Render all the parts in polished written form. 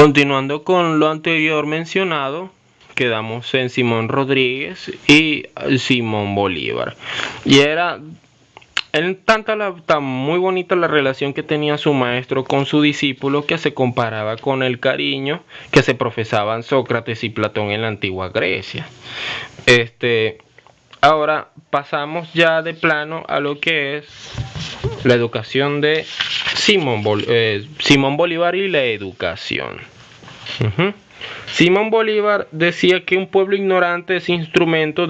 Continuando con lo anterior mencionado, quedamos en Simón Rodríguez y Simón Bolívar. Y era tan muy bonita la relación que tenía su maestro con su discípulo, que se comparaba con el cariño que se profesaban Sócrates y Platón en la antigua Grecia. Ahora pasamos ya de plano a lo que es la educación de Simón Bolívar y la educación. Simón Bolívar decía que un pueblo ignorante es instrumento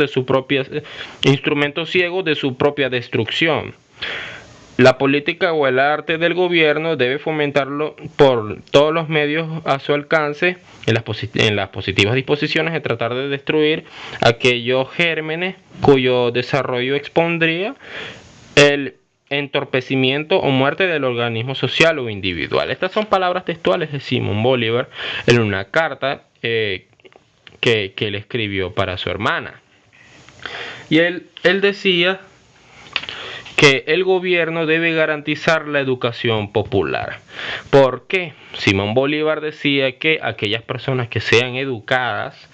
ciego de su propia destrucción. La política o el arte del gobierno debe fomentarlo por todos los medios a su alcance en las positivas disposiciones de tratar de destruir aquellos gérmenes cuyo desarrollo expondría el entorpecimiento o muerte del organismo social o individual. Estas son palabras textuales de Simón Bolívar en una carta que él escribió para su hermana. Y él decía que el gobierno debe garantizar la educación popular. ¿Por qué? Simón Bolívar decía que aquellas personas que sean educadas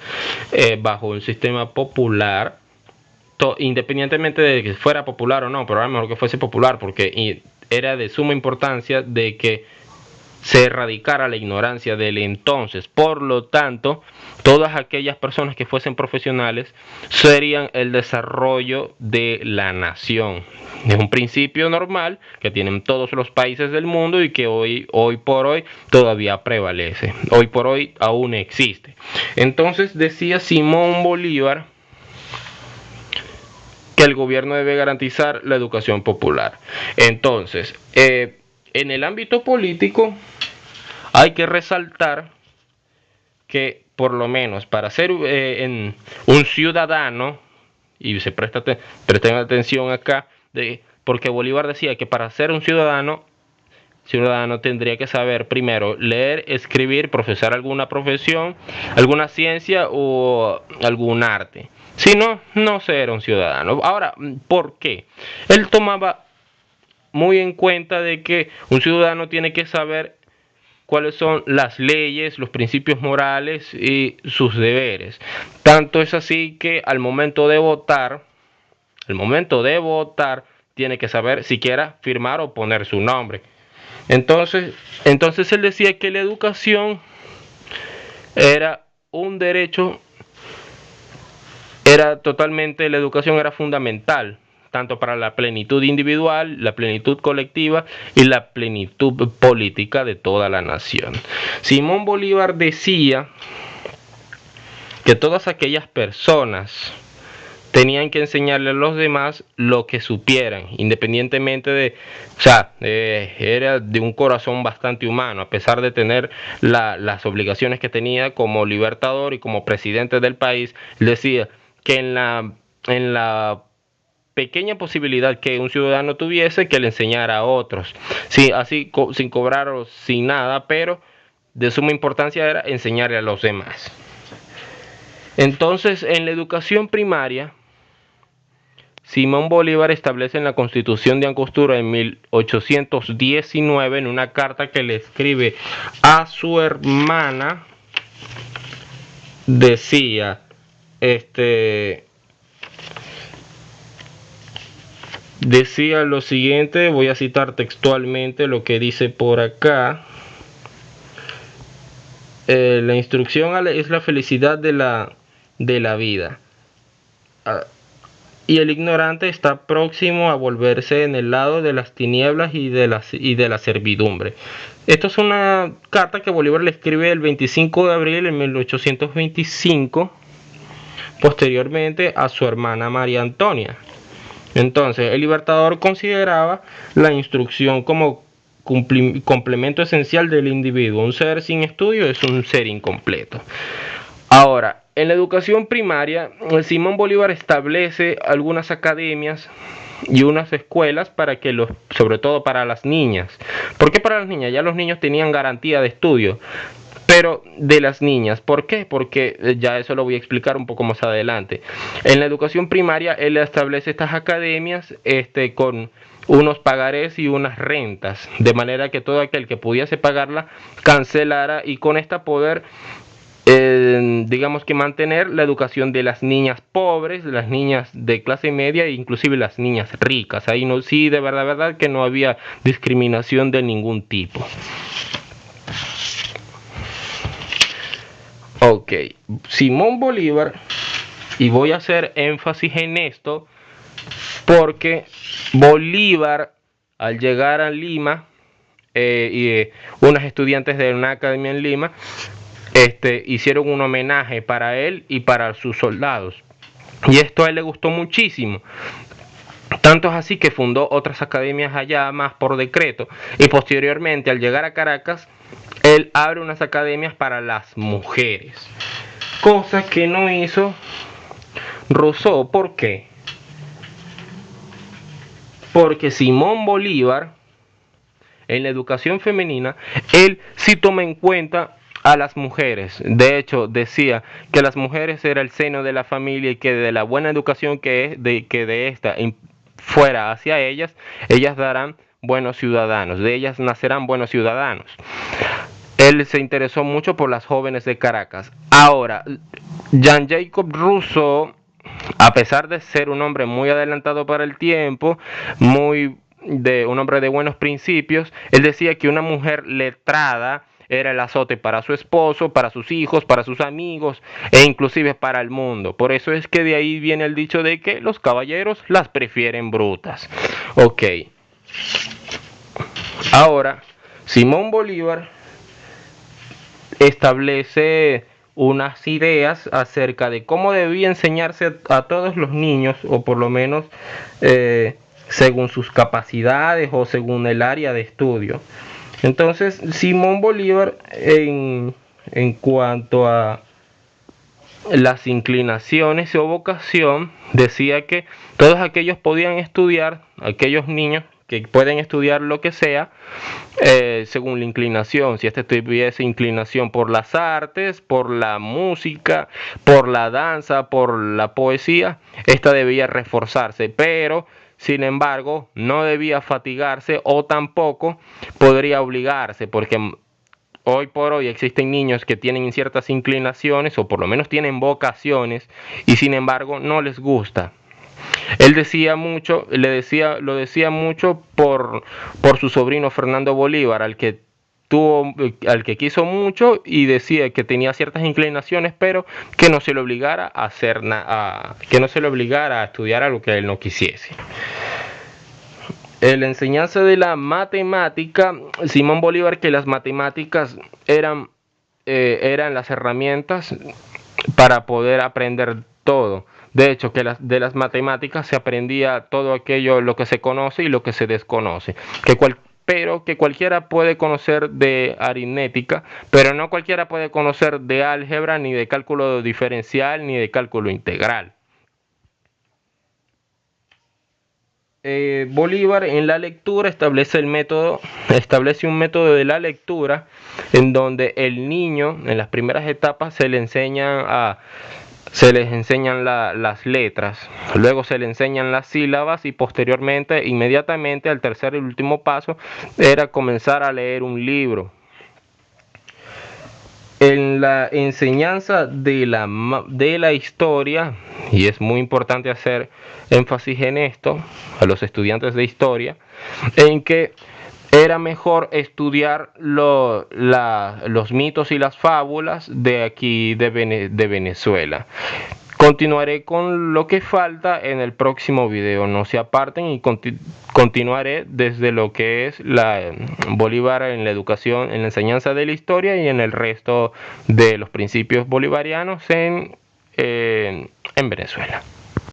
bajo un sistema popular, independientemente de que fuera popular o no, pero era mejor que fuese popular, porque era de suma importancia de que se erradicara la ignorancia del entonces. Por lo tanto, todas aquellas personas que fuesen profesionales serían el desarrollo de la nación. Es un principio normal que tienen todos los países del mundo y que hoy por hoy todavía prevalece. Hoy por hoy aún existe. Entonces decía Simón Bolívar que el gobierno debe garantizar la educación popular. Entonces, en el ámbito político hay que resaltar que por lo menos para ser un ciudadano, y presten atención acá, porque Bolívar decía que para ser un ciudadano tendría que saber primero leer, escribir, profesar alguna profesión, alguna ciencia o algún arte. Si no, no ser un ciudadano. Ahora, ¿por qué? Él tomaba muy en cuenta de que un ciudadano tiene que saber cuáles son las leyes, los principios morales y sus deberes. Tanto es así que al momento de votar, tiene que saber siquiera firmar o poner su nombre. Entonces él decía que la educación era un derecho, la educación era fundamental, tanto para la plenitud individual, la plenitud colectiva y la plenitud política de toda la nación. Simón Bolívar decía que todas aquellas personas tenían que enseñarle a los demás lo que supieran, independientemente era de un corazón bastante humano, a pesar de tener las obligaciones que tenía como libertador y como presidente del país. Decía que en la pequeña posibilidad que un ciudadano tuviese, que le enseñara a otros, sí, así sin cobrar o sin nada, pero de suma importancia era enseñarle a los demás. Entonces, en la educación primaria, Simón Bolívar establece en la Constitución de Angostura en 1819, en una carta que le escribe a su hermana, decía, decía lo siguiente, voy a citar textualmente lo que dice por acá. La instrucción es la felicidad de la vida. Y el ignorante está próximo a volverse en el lado de las tinieblas y de la servidumbre. Esto es una carta que Bolívar le escribe el 25 de abril de 1825, posteriormente a su hermana María Antonia. Entonces, el libertador consideraba la instrucción como complemento esencial del individuo. Un ser sin estudio es un ser incompleto. Ahora, en la educación primaria, Simón Bolívar establece algunas academias y unas escuelas para que sobre todo para las niñas. ¿Por qué para las niñas? Ya los niños tenían garantía de estudio, pero de las niñas. ¿Por qué? Porque ya eso lo voy a explicar un poco más adelante. En la educación primaria él establece estas academias con unos pagarés y unas rentas, de manera que todo aquel que pudiese pagarla cancelara y con esta poder digamos que mantener la educación de las niñas pobres, las niñas de clase media e inclusive las niñas ricas. Ahí no, sí, de verdad que no había discriminación de ningún tipo. Ok, Simón Bolívar, y voy a hacer énfasis en esto porque Bolívar, al llegar a Lima, unos estudiantes de una academia en Lima, hicieron un homenaje para él y para sus soldados. Y esto a él le gustó muchísimo. Tanto es así que fundó otras academias allá más por decreto. Y posteriormente, al llegar a Caracas, él abre unas academias para las mujeres. Cosa que no hizo Rousseau. ¿Por qué? Porque Simón Bolívar, en la educación femenina, él sí toma en cuenta a las mujeres. De hecho, decía que las mujeres era el seno de la familia y que de la buena educación que de esta fuera hacia ellas, ellas darán buenos ciudadanos, de ellas nacerán buenos ciudadanos. Él se interesó mucho por las jóvenes de Caracas. Ahora, Jean-Jacques Rousseau, a pesar de ser un hombre muy adelantado para el tiempo, un hombre de buenos principios, él decía que una mujer letrada era el azote para su esposo, para sus hijos, para sus amigos e inclusive para el mundo. Por eso es que de ahí viene el dicho de que los caballeros las prefieren brutas. Ok. Ahora, Simón Bolívar establece unas ideas acerca de cómo debía enseñarse a todos los niños, o por lo menos según sus capacidades o según el área de estudio. Entonces, Simón Bolívar, en cuanto a las inclinaciones o vocación, decía que todos aquellos podían estudiar, aquellos niños que pueden estudiar lo que sea, según la inclinación. Si tuviese inclinación por las artes, por la música, por la danza, por la poesía, esta debía reforzarse, pero sin embargo, no debía fatigarse o tampoco podría obligarse, porque hoy por hoy existen niños que tienen ciertas inclinaciones o por lo menos tienen vocaciones y sin embargo no les gusta. Él decía mucho, lo decía mucho por su sobrino Fernando Bolívar, al que quiso mucho y decía que tenía ciertas inclinaciones, pero que no se le obligara a que no se le obligara a estudiar algo que él no quisiese. En la enseñanza de la matemática, Simón Bolívar, que las matemáticas eran las herramientas para poder aprender todo. De hecho, que de las matemáticas se aprendía todo aquello, lo que se conoce y lo que se desconoce. Pero que cualquiera puede conocer de aritmética, pero no cualquiera puede conocer de álgebra, ni de cálculo diferencial, ni de cálculo integral. Bolívar en la lectura establece un método de la lectura en donde el niño en las primeras etapas se les enseñan las letras, luego se le enseñan las sílabas y posteriormente, inmediatamente al tercer y último paso, era comenzar a leer un libro. En la enseñanza de la historia, y es muy importante hacer énfasis en esto a los estudiantes de historia, en que era mejor estudiar los mitos y las fábulas de aquí de Venezuela. Continuaré con lo que falta en el próximo video. No se aparten y continuaré desde lo que es Bolívar en la educación, en la enseñanza de la historia y en el resto de los principios bolivarianos en Venezuela.